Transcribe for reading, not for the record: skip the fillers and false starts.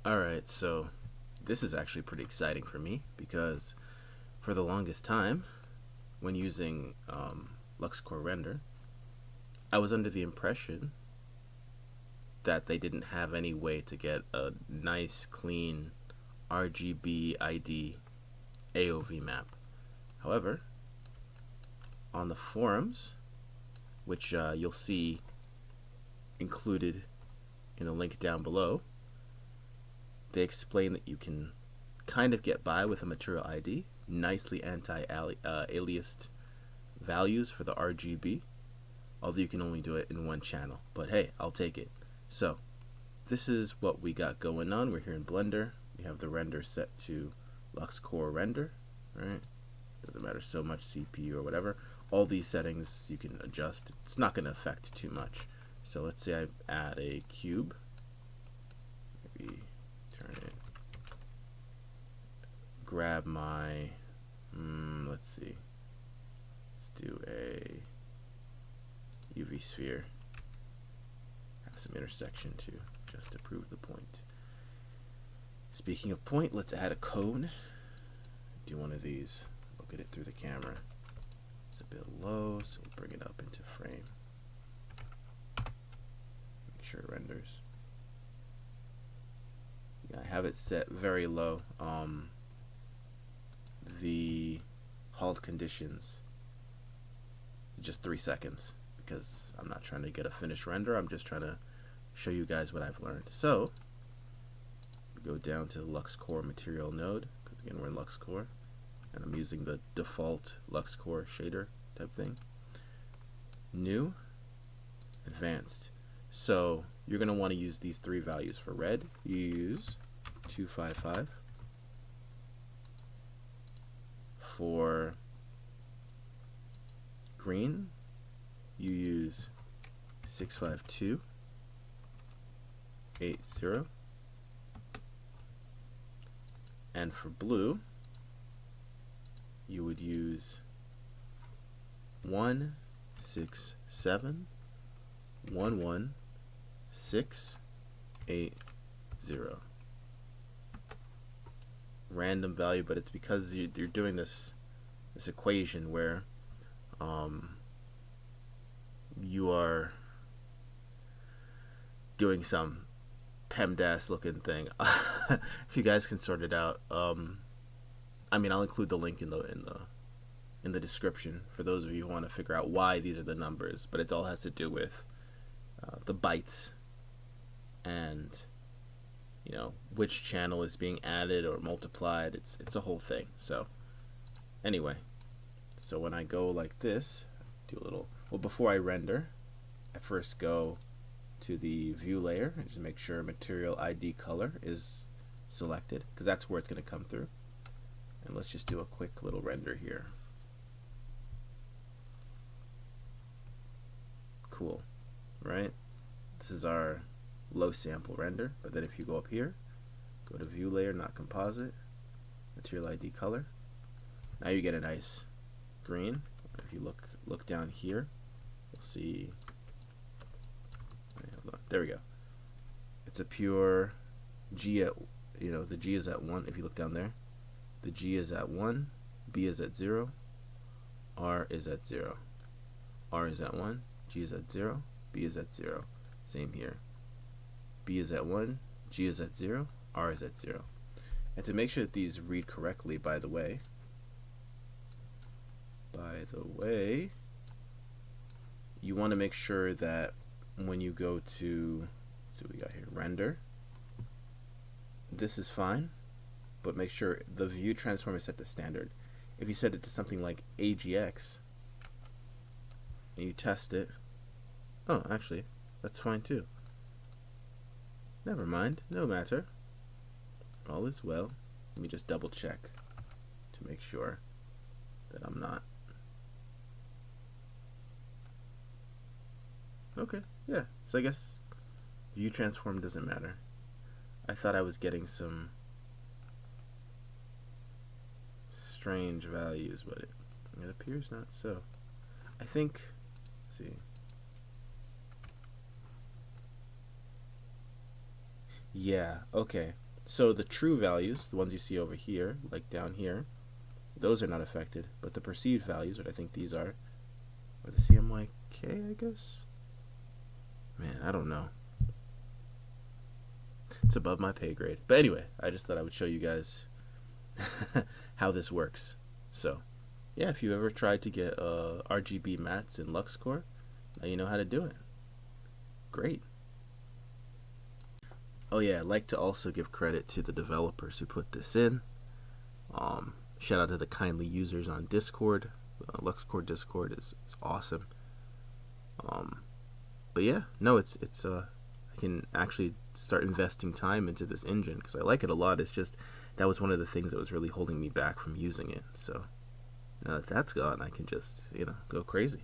Alright, so this is actually pretty exciting for me because for the longest time, when using LuxCore Render, I was under the impression that they didn't have any way to get a nice, clean RGB ID AOV map. However, on the forums, which you'll see included in a link down below, they explain that you can kind of get by with a material ID, nicely anti-aliased values for the RGB, although you can only do it in one channel. But hey, I'll take it. So this is what we got going on. We're here in Blender. We have the render set to LuxCore Render, right? Doesn't matter so much CPU or whatever. All these settings you can adjust. It's not going to affect too much. So let's say I add a cube. Maybe turn it. Grab my, let's see. Let's do a UV sphere. Have some intersection too, just to prove the point. Speaking of point, let's add a cone. Do one of these. Look at it through the camera. It's a bit low, so we'll bring it up into frame. Make sure it renders. Yeah, I have it set very low. The halt conditions, just 3 seconds, because I'm not trying to get a finished render. I'm just trying to show you guys what I've learned. So go down to the LuxCore material node, because again we're in LuxCore, and I'm using the default LuxCore shader type thing. New, advanced. So you're going to want to use these 3 values. For red, you use 255. For green, you use 652, 80. And for blue, you would use 167, 11680. Random value, but it's because you're doing this equation where you are doing some PEMDAS looking thing. If you guys can sort it out, I mean, I'll include the link in the description for those of you who want to figure out why these are the numbers. But it all has to do with the bytes and which channel is being added or multiplied. It's a whole thing. So anyway, so when I go like this, do a little, well, before I render, I first go to the view layer and just make sure material ID color is selected, because that's where it's going to come through. And let's just do a quick little render here. Cool, right? This is our low sample render, but then if you go up here, go to view layer, not composite, material ID color, now you get a nice green. If you look down here, you'll see, hold on, there we go. It's a pure G at, the G is at 1. If you look down there, the G is at 1, B is at 0, R is at 0, R is at 1, G is at 0, B is at 0. Same here. B is at 1, G is at 0, R is at 0. And to make sure that these read correctly, by the way, you want to make sure that when you go to, so we got here, render, this is fine, but make sure the view transform is set to standard. If you set it to something like AGX and you test it, oh, actually, that's fine too. Never mind, no matter. All is well. Let me just double check to make sure that I'm not. Okay, yeah, so I guess view transform doesn't matter. I thought I was getting some strange values, but it appears not so. I think, let's see. Yeah, okay. So the true values, the ones you see over here, like down here, those are not affected, but the perceived values, what I think these are the CMYK, I guess? Man, I don't know. It's above my pay grade. But anyway, I just thought I would show you guys how this works. So, yeah, if you ever tried to get RGB mats in LuxCore, now you know how to do it. Great. Oh yeah, I'd like to also give credit to the developers who put this in. Shout out to the kindly users on Discord. LuxCore Discord is awesome. But yeah, no, it's I can actually start investing time into this engine because I like it a lot. It's just that was one of the things that was really holding me back from using it. So now that that's gone, I can just go crazy.